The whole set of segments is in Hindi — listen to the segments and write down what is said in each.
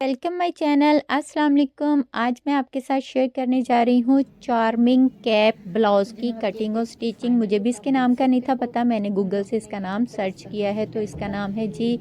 Welcome my channel. अस्सलाम वालेकुम। आज मैं आपके साथ शेयर करने जा रही हूँ चार्मिंग कैप ब्लाउज़ की कटिंग और स्टिचिंग। मुझे भी इसके नाम का नहीं था पता, मैंने गूगल से इसका नाम सर्च किया है तो इसका नाम है जी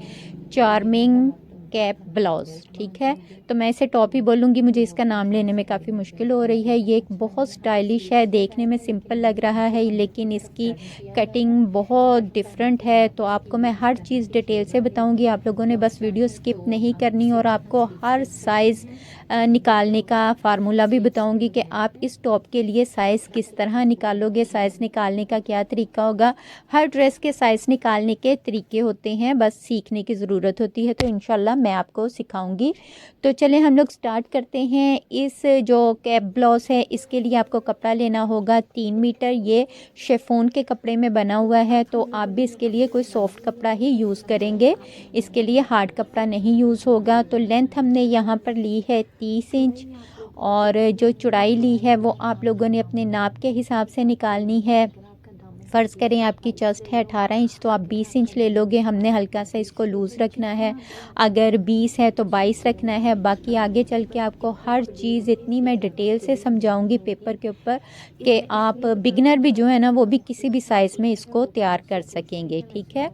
चार्मिंग कैप ब्लाउज़। ठीक है, तो मैं इसे टॉप ही बोलूँगी, मुझे इसका नाम लेने में काफ़ी मुश्किल हो रही है। ये एक बहुत स्टाइलिश है, देखने में सिंपल लग रहा है लेकिन इसकी कटिंग बहुत डिफरेंट है। तो आपको मैं हर चीज़ डिटेल से बताऊंगी, आप लोगों ने बस वीडियो स्किप नहीं करनी और आपको हर साइज़ निकालने का फार्मूला भी बताऊंगी कि आप इस टॉप के लिए साइज़ किस तरह निकालोगे, साइज़ निकालने का क्या तरीका होगा। हर ड्रेस के साइज़ निकालने के तरीके होते हैं, बस सीखने की ज़रूरत होती है, तो इंशाल्लाह मैं आपको सिखाऊंगी। तो चलें हम लोग स्टार्ट करते हैं। इस जो कैप ब्लाउज़ है इसके लिए आपको कपड़ा लेना होगा 3 मीटर। ये शिफॉन के कपड़े में बना हुआ है, तो आप भी इसके लिए कोई सॉफ्ट कपड़ा ही यूज़ करेंगे, इसके लिए हार्ड कपड़ा नहीं यूज़ होगा। तो लेंथ हमने यहाँ पर ली है 30 इंच और जो चौड़ाई ली है वो आप लोगों ने अपने नाप के हिसाब से निकालनी है। फ़र्ज़ करें आपकी चेस्ट है 18 इंच तो आप 20 इंच ले लोगे, हमने हल्का सा इसको लूज़ रखना है। अगर 20 है तो 22 रखना है। बाकी आगे चल के आपको हर चीज़ इतनी मैं डिटेल से समझाऊंगी पेपर के ऊपर कि आप बिगिनर भी जो है ना वो भी किसी भी साइज़ में इसको तैयार कर सकेंगे। ठीक है,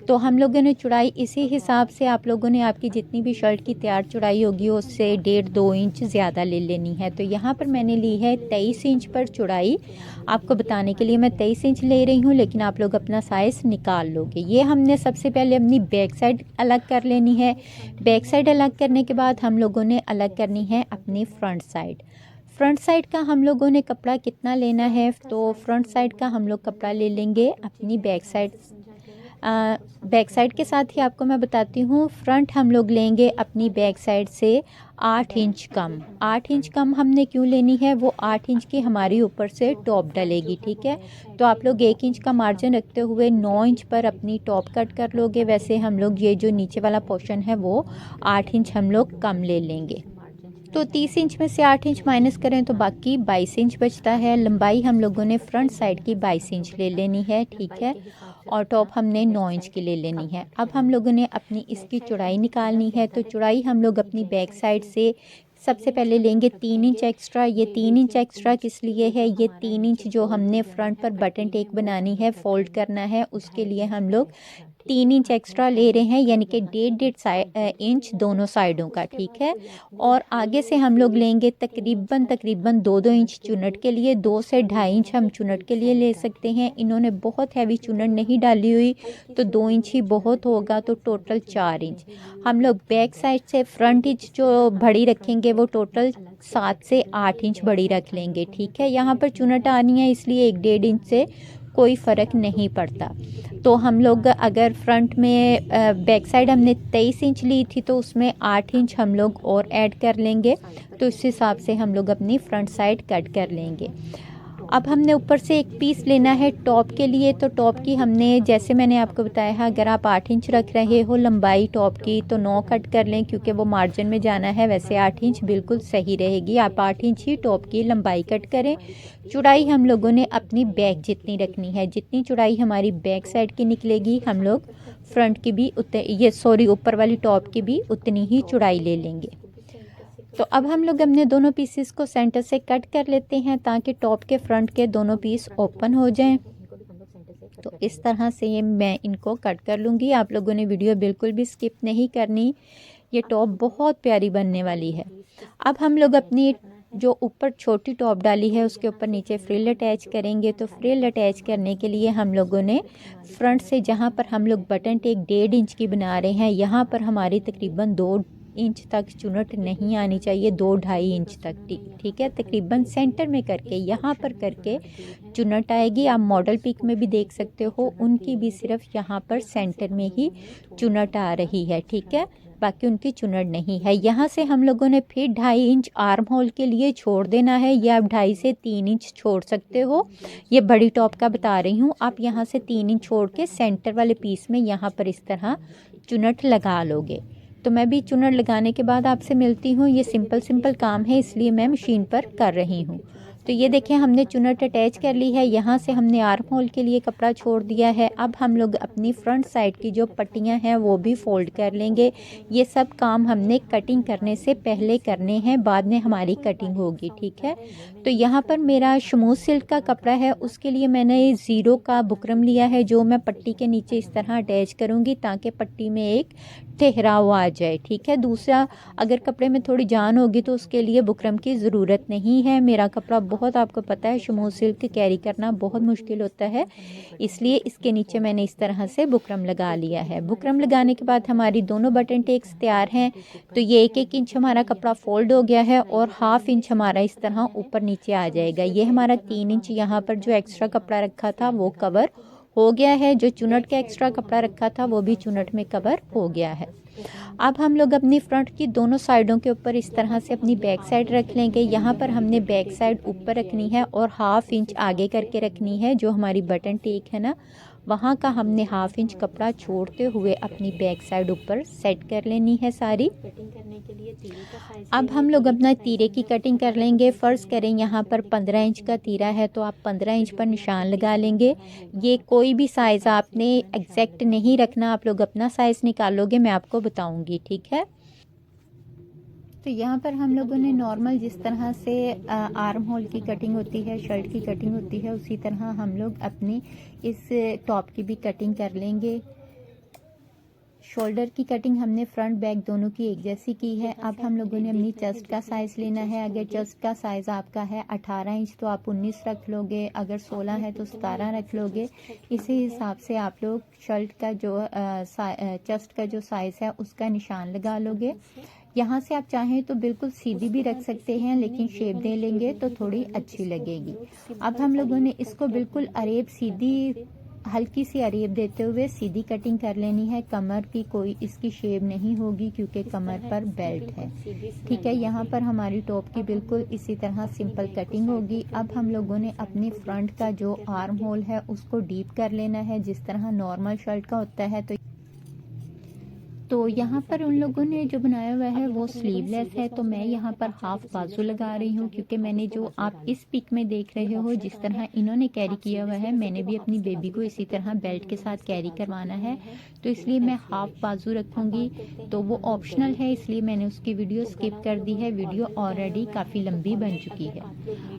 तो हम लोगों ने चौड़ाई इसी हिसाब से, आप लोगों ने आपकी जितनी भी शर्ट की तैयार चौड़ाई होगी उससे 1.5-2 इंच ज़्यादा ले लेनी है। तो यहाँ पर मैंने ली है 23 इंच पर चौड़ाई। आपको बताने के लिए मैं 23 इंच ले रही हूँ, लेकिन आप लोग अपना साइज़ निकाल लोगे। ये हमने सबसे पहले अपनी बैक साइड अलग कर लेनी है। बैक साइड अलग करने के बाद हम लोगों ने अलग करनी है अपनी फ्रंट साइड। फ्रंट साइड का हम लोगों ने कपड़ा कितना लेना है, तो फ्रंट साइड का हम लोग कपड़ा ले लेंगे अपनी बैक साइड। बैक साइड के साथ ही आपको मैं बताती हूँ, फ्रंट हम लोग लेंगे अपनी बैक साइड से 8 इंच कम। 8 इंच कम हमने क्यों लेनी है, वो 8 इंच की हमारी ऊपर से टॉप डलेगी। ठीक है, तो आप लोग 1 इंच का मार्जिन रखते हुए 9 इंच पर अपनी टॉप कट कर लोगे। वैसे हम लोग ये जो नीचे वाला पोर्शन है वो 8 इंच हम लोग कम ले लेंगे। तो 30 इंच में से 8 इंच माइनस करें तो बाकी 22 इंच बचता है। लंबाई हम लोगों ने फ्रंट साइड की 22 इंच ले लेनी है। ठीक है, और टॉप हमने 9 इंच की ले लेनी है। अब हम लोगों ने अपनी इसकी चौड़ाई निकालनी है। तो चौड़ाई हम लोग अपनी बैक साइड से सबसे पहले लेंगे 3 इंच एक्स्ट्रा। ये 3 इंच एक्स्ट्रा किस लिए है, ये 3 इंच जो हमने फ्रंट पर बटन टेक बनानी है, फोल्ड करना है, उसके लिए हम लोग 3 इंच एक्स्ट्रा ले रहे हैं, यानी कि 1.5 इंच दोनों साइडों का। ठीक है, और आगे से हम लोग लेंगे तकरीबन 2-2 इंच चुनट के लिए। 2 से 2.5 इंच हम चुनट के लिए ले सकते हैं। इन्होंने बहुत हैवी चुनट नहीं डाली हुई तो 2 इंच ही बहुत होगा, तो टोटल 4 इंच। हम लोग बैक साइड से फ्रंट इंच जो बड़ी रखेंगे वो टोटल 7 से 8 इंच बड़ी रख लेंगे। ठीक है, यहाँ पर चुनट आनी है इसलिए 1-1.5 इंच से कोई फ़र्क नहीं पड़ता। तो हम लोग अगर फ्रंट में बैक साइड हमने 23 इंच ली थी तो उसमें 8 इंच हम लोग और ऐड कर लेंगे, तो इस हिसाब से हम लोग अपनी फ्रंट साइड कट कर लेंगे। अब हमने ऊपर से एक पीस लेना है टॉप के लिए। तो टॉप की हमने, जैसे मैंने आपको बताया है, अगर आप 8 इंच रख रहे हो लंबाई टॉप की तो 9 कट कर लें, क्योंकि वो मार्जिन में जाना है। वैसे 8 इंच बिल्कुल सही रहेगी, आप 8 इंच ही टॉप की लंबाई कट करें। चौड़ाई हम लोगों ने अपनी बैक जितनी रखनी है, जितनी चौड़ाई हमारी बैक साइड की निकलेगी हम लोग फ्रंट की भी ऊपर वाली टॉप की भी उतनी ही चौड़ाई ले लेंगे। तो अब हम लोग अपने दोनों पीसेस को सेंटर से कट कर लेते हैं ताकि टॉप के फ्रंट के दोनों पीस ओपन हो जाएं। तो इस तरह से ये मैं इनको कट कर लूँगी। आप लोगों ने वीडियो बिल्कुल भी स्किप नहीं करनी, ये टॉप बहुत प्यारी बनने वाली है। अब हम लोग अपनी जो ऊपर छोटी टॉप डाली है उसके ऊपर नीचे फ्रिल अटैच करेंगे। तो फ्रिल अटैच करने के लिए हम लोगों ने फ्रंट से, जहाँ पर हम लोग बटन टेक 1.5 इंच की बना रहे हैं, यहाँ पर हमारी तकरीबन 2 इंच तक चुनट नहीं आनी चाहिए, 2-2.5 इंच तक। ठीक है, तकरीबन सेंटर में करके, यहाँ पर करके चुनट आएगी। आप मॉडल पिक में भी देख सकते हो, उनकी भी सिर्फ यहाँ पर सेंटर में ही चुनट आ रही है। ठीक है, बाकी उनकी चुनट नहीं है। यहाँ से हम लोगों ने फिर 2.5 इंच आर्म होल के लिए छोड़ देना है। ये आप 2.5 से 3 इंच छोड़ सकते हो, ये बड़ी टॉप का बता रही हूँ। आप यहाँ से 3 इंच छोड़ के सेंटर वाले पीस में यहाँ पर इस तरह चुनट लगा लोगे। तो मैं भी चुनट लगाने के बाद आपसे मिलती हूँ। ये सिंपल काम है इसलिए मैं मशीन पर कर रही हूँ। तो ये देखें हमने चुनट अटैच कर ली है। यहाँ से हमने आर्म होल के लिए कपड़ा छोड़ दिया है। अब हम लोग अपनी फ्रंट साइड की जो पट्टियाँ हैं वो भी फोल्ड कर लेंगे। ये सब काम हमने कटिंग करने से पहले करने हैं, बाद में हमारी कटिंग होगी, ठीक है। तो यहाँ पर मेरा शमूस सिल्क का कपड़ा है, उसके लिए मैंने ज़ीरो का बुकरम लिया है जो मैं पट्टी के नीचे इस तरह अटैच करूँगी ताकि पट्टी में एक ठहराव आ जाए, ठीक है। दूसरा, अगर कपड़े में थोड़ी जान होगी तो उसके लिए बुकरम की ज़रूरत नहीं है। मेरा कपड़ा बहुत, आपको पता है, शमूस सिल्क कैरी करना बहुत मुश्किल होता है, इसलिए इसके नीचे मैंने इस तरह से बुकरम लगा लिया है। बुकरम लगाने के बाद हमारी दोनों बटन टेक्स तैयार हैं। तो ये 1-1 इंच हमारा कपड़ा फोल्ड हो गया है और 1/2 इंच हमारा इस तरह ऊपर नीचे आ जाएगा। ये हमारा 3 इंच यहाँ पर जो एक्स्ट्रा कपड़ा रखा था वो कवर हो गया है। जो चुनट का एक्स्ट्रा कपड़ा रखा था वो भी चुनट में कवर हो गया है। अब हम लोग अपनी फ्रंट की दोनों साइडों के ऊपर इस तरह से अपनी बैक साइड रख लेंगे। यहाँ पर हमने बैक साइड ऊपर रखनी है और 1/2 इंच आगे करके रखनी है। जो हमारी बटन टेक है ना, वहाँ का हमने 1/2 इंच कपड़ा छोड़ते हुए अपनी बैक साइड ऊपर सेट कर लेनी है सारी। कटिंग करने के लिए तीरे का साइज अब हम लोग अपना तीरे की कटिंग कर लेंगे। फ़र्ज़ करें यहाँ पर 15 इंच का तीरा है तो आप 15 इंच पर निशान लगा लेंगे। ये कोई भी साइज़ आपने एग्जैक्ट नहीं रखना, आप लोग अपना साइज़ निकालोगे, मैं आपको बताऊँगी, ठीक है। तो यहाँ पर हम लोगों ने नॉर्मल जिस तरह से आर्म होल की कटिंग होती है, शर्ट की कटिंग होती है, उसी तरह हम लोग अपनी इस टॉप की भी कटिंग कर लेंगे। शोल्डर की कटिंग हमने फ्रंट बैक दोनों की एक जैसी की है। अब हम लोगों ने अपनी चेस्ट का साइज़ लेना है। अगर चेस्ट का साइज़ आपका है 18 इंच तो आप 19 रख लोगे, अगर 16 है तो 17 रख लोगे। इसी हिसाब से आप लोग शर्ट का जो चेस्ट का जो साइज़ है उसका निशान लगा लोगे। यहाँ से आप चाहें तो बिल्कुल सीधी भी रख सकते हैं, लेकिन शेप दे लेंगे तो थोड़ी अच्छी लगेगी। अब हम लोगों ने इसको बिल्कुल अरेब सीधी, हल्की सी अरेब देते हुए सीधी कटिंग कर लेनी है। कमर की कोई इसकी शेप नहीं होगी क्योंकि कमर पर बेल्ट है, ठीक है। यहाँ पर हमारी टॉप की बिल्कुल इसी तरह सिंपल कटिंग होगी। अब हम लोगों ने अपनी फ्रंट का जो आर्म होल है उसको डीप कर लेना है जिस तरह नॉर्मल शर्ट का होता है। तो यहाँ पर उन लोगों ने जो बनाया हुआ है वो स्लीवलेस है, तो मैं यहाँ पर हाफ बाजू लगा रही हूँ क्योंकि मैंने जो आप इस पिक में देख रहे हो जिस तरह इन्होंने कैरी किया हुआ है, मैंने भी अपनी बेबी को इसी तरह बेल्ट के साथ कैरी करवाना है, तो इसलिए मैं हाफ बाजू रखूँगी। तो वो ऑप्शनल है, इसलिए मैंने उसकी वीडियो स्किप कर दी है। वीडियो ऑलरेडी काफ़ी लंबी बन चुकी है।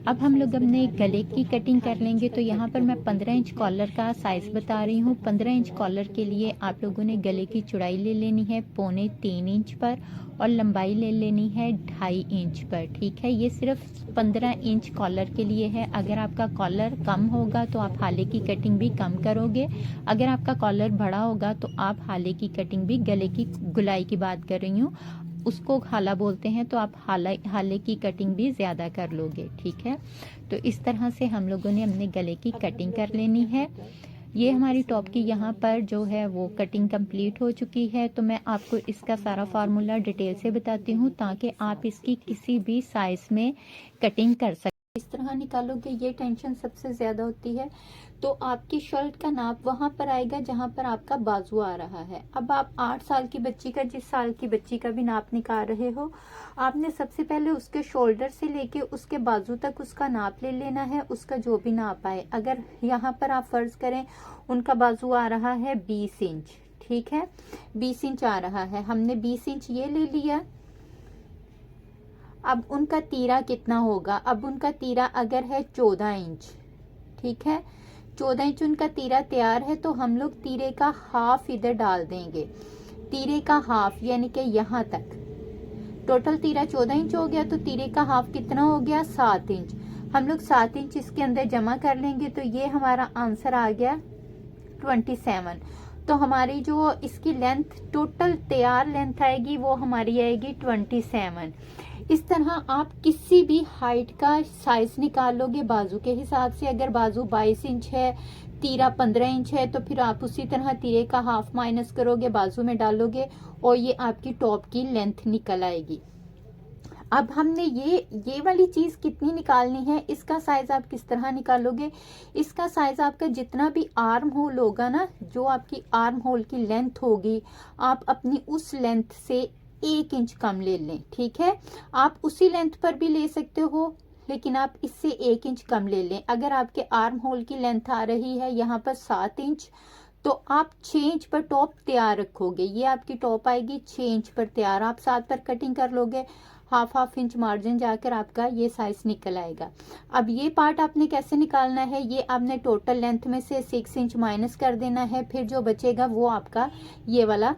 अब हम लोग अपने गले की कटिंग कर लेंगे। तो यहाँ पर मैं 15 इंच कॉलर का साइज़ बता रही हूँ। 15 इंच कॉलर के लिए आप लोगों ने गले की चौड़ाई ले लेनी है 3.25 इंच पर और लंबाई ले लेनी है 2.5 इंच पर, ठीक है। ये सिर्फ 15 इंच कॉलर के लिए है। अगर आपका कॉलर कम होगा तो आप हाले की कटिंग भी कम करोगे, अगर आपका कॉलर बड़ा होगा तो आप हाले की कटिंग भी, गले की गुलाई की बात कर रही हूँ, उसको हाला बोलते हैं, तो आप हाले की कटिंग भी ज़्यादा कर लोगे, ठीक है। तो इस तरह से हम लोगों ने अपने गले की कटिंग कर लेनी है। ये हमारी टॉप की यहाँ पर जो है वो कटिंग कंप्लीट हो चुकी है। तो मैं आपको इसका सारा फार्मूला डिटेल से बताती हूँ ताकि आप इसकी किसी भी साइज़ में कटिंग कर सकें। इस तरह निकालोगे, ये टेंशन सबसे ज़्यादा होती है। तो आपकी शर्ट का नाप वहाँ पर आएगा जहाँ पर आपका बाजू आ रहा है। अब आप 8 साल की बच्ची का, जिस साल की बच्ची का भी नाप निकाल रहे हो, आपने सबसे पहले उसके शोल्डर से लेके उसके बाजू तक उसका नाप ले लेना है, उसका जो भी नाप आए। अगर यहाँ पर आप फर्ज करें उनका बाजू आ रहा है 20 इंच, ठीक है, 20 इंच आ रहा है, हमने 20 इंच ये ले लिया। अब उनका तीरा कितना होगा? अब उनका तीरा अगर है 14 इंच, ठीक है, 14 इंच उनका तीरा तैयार है, तो हम लोग तीरे का हाफ इधर डाल देंगे। तीरे का हाफ यानी कि यहाँ तक टोटल तीरा 14 इंच हो गया, तो तीरे का हाफ कितना हो गया? 7 इंच। हम लोग 7 इंच इसके अंदर जमा कर लेंगे, तो ये हमारा आंसर आ गया 27। तो हमारी जो इसकी लेंथ, टोटल तैयार लेंथ आएगी वो हमारी आएगी 27। इस तरह आप किसी भी हाइट का साइज निकाल लोगे बाजू के हिसाब से। अगर बाजू 22 इंच है, तीरा 15 इंच है, तो फिर आप उसी तरह तीरे का हाफ माइनस करोगे, बाजू में डालोगे और ये आपकी टॉप की लेंथ निकल आएगी। अब हमने ये वाली चीज़ कितनी निकालनी है, इसका साइज आप किस तरह निकालोगे? इसका साइज आपका जितना भी आर्म होल होगा ना, जो आपकी आर्म होल की लेंथ होगी, आप अपनी उस लेंथ से 1 इंच कम ले लें, ठीक है। आप उसी लेंथ पर भी ले सकते हो, लेकिन आप इससे 1 इंच कम ले लें। अगर आपके आर्म होल की लेंथ आ रही है यहाँ पर 7 इंच, तो आप 6 इंच पर टॉप तैयार रखोगे। ये आपकी टॉप आएगी 6 इंच पर तैयार, आप 7 पर कटिंग कर लोगे, हाफ इंच मार्जिन जाकर आपका ये साइज निकल आएगा। अब ये पार्ट आपने कैसे निकालना है, ये आपने टोटल लेंथ में से 6 इंच माइनस कर देना है, फिर जो बचेगा वो आपका ये वाला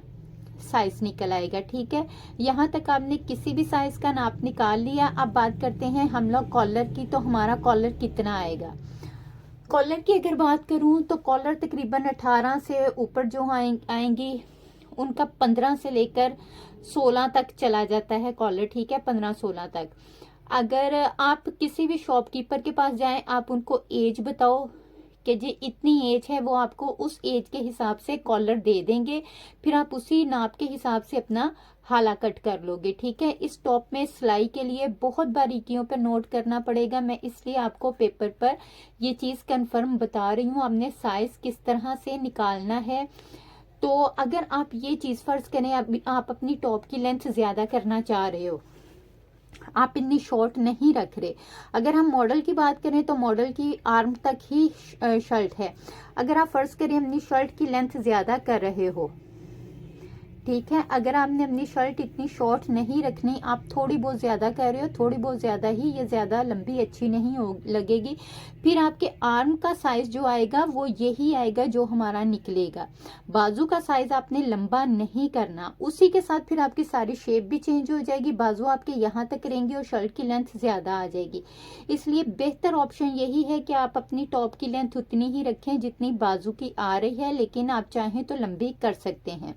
साइज निकल आएगा। ठीक है, यहाँ तक आपने किसी भी साइज का नाप निकाल लिया। अब बात करते हैं हम लोग कॉलर की, तो हमारा कॉलर कितना आएगा। कॉलर की अगर बात करूं तो कॉलर तकरीबन 18 से ऊपर जो आएंगी उनका 15 से लेकर 16 तक चला जाता है कॉलर। ठीक है, 15-16 तक। अगर आप किसी भी शॉपकीपर के पास जाएं, आप उनको एज बताओ कि जी इतनी एज है, वो आपको उस एज के हिसाब से कॉलर दे देंगे, फिर आप उसी नाप के हिसाब से अपना हाला कट कर लोगे। ठीक है, इस टॉप में सिलाई के लिए बहुत बारीकियों पर नोट करना पड़ेगा, मैं इसलिए आपको पेपर पर ये चीज़ कंफर्म बता रही हूँ। आपने साइज किस तरह से निकालना है, तो अगर आप ये चीज़ फर्ज करें आप अपनी टॉप की लेंथ ज़्यादा करना चाह रहे हो, आप इतनी शॉर्ट नहीं रख रहे। अगर हम मॉडल की बात करें तो मॉडल की आर्म तक ही शर्ट है। अगर आप फर्ज करें अपनी शर्ट की लेंथ ज़्यादा कर रहे हो, ठीक है, अगर आपने अपनी शर्ट इतनी शॉर्ट नहीं रखनी, आप थोड़ी बहुत ज़्यादा कर रहे हो, थोड़ी बहुत ज़्यादा ही, ये ज़्यादा लंबी अच्छी नहीं हो लगेगी, फिर आपके आर्म का साइज़ जो आएगा वो यही आएगा जो हमारा निकलेगा। बाजू का साइज़ आपने लंबा नहीं करना, उसी के साथ फिर आपकी सारी शेप भी चेंज हो जाएगी, बाजू आपके यहाँ तक रहेंगी और शर्ट की लेंथ ज़्यादा आ जाएगी। इसलिए बेहतर ऑप्शन यही है कि आप अपनी टॉप की लेंथ उतनी ही रखें जितनी बाजू की आ रही है, लेकिन आप चाहें तो लंबी कर सकते हैं।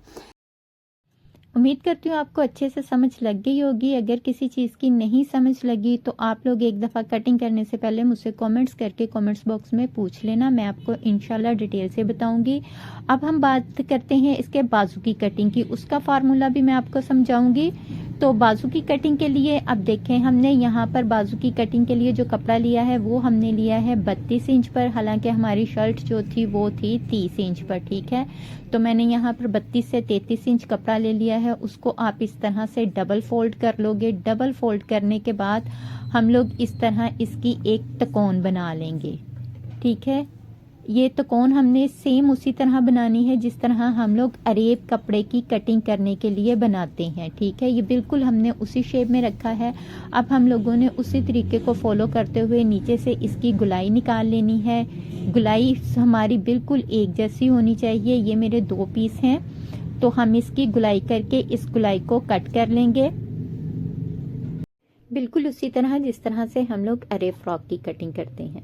उम्मीद करती हूँ आपको अच्छे से समझ लग गई होगी। अगर किसी चीज़ की नहीं समझ लगी तो आप लोग एक दफ़ा कटिंग करने से पहले मुझसे कमेंट्स करके कमेंट्स बॉक्स में पूछ लेना, मैं आपको इंशाल्लाह डिटेल से बताऊंगी। अब हम बात करते हैं इसके बाजू की कटिंग की, उसका फार्मूला भी मैं आपको समझाऊंगी। तो बाजू की कटिंग के लिए अब देखें, हमने यहाँ पर बाजू की कटिंग के लिए जो कपड़ा लिया है वो हमने लिया है 32 इंच पर, हालांकि हमारी शर्ट जो थी वो थी 30 इंच पर। ठीक है, तो मैंने यहाँ पर 32 से 33 इंच कपड़ा ले लिया है, उसको आप इस तरह से डबल फोल्ड कर लोगे। डबल फोल्ड करने के बाद हम लोग इस तरह इसकी एक तकोन बना लेंगे। ठीक है, ये तकोन हमने सेम उसी तरह बनानी है जिस तरह हम लोग अरेब कपड़े की कटिंग करने के लिए बनाते हैं। ठीक है, ये बिल्कुल हमने उसी शेप में रखा है। अब हम लोगों ने उसी तरीके को फॉलो करते हुए नीचे से इसकी गुलाई निकाल लेनी है। गुलाई हमारी बिल्कुल एक जैसी होनी चाहिए। ये मेरे 2 पीस हैं, तो हम इसकी गुलाई करके इस गुलाई को कट कर लेंगे, बिल्कुल उसी तरह जिस तरह से हम लोग अरेब फ्रॉक की कटिंग करते हैं।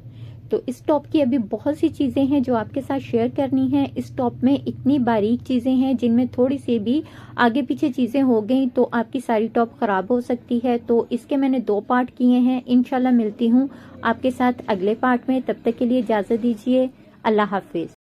तो इस टॉप की अभी बहुत सी चीज़ें हैं जो आपके साथ शेयर करनी है। इस टॉप में इतनी बारीक चीज़ें हैं जिनमें थोड़ी सी भी आगे पीछे चीज़ें हो गई तो आपकी सारी टॉप ख़राब हो सकती है। तो इसके मैंने 2 पार्ट किए हैं। इंशाल्लाह मिलती हूँ आपके साथ अगले पार्ट में, तब तक के लिए इजाज़त दीजिए। अल्लाह हाफिज़।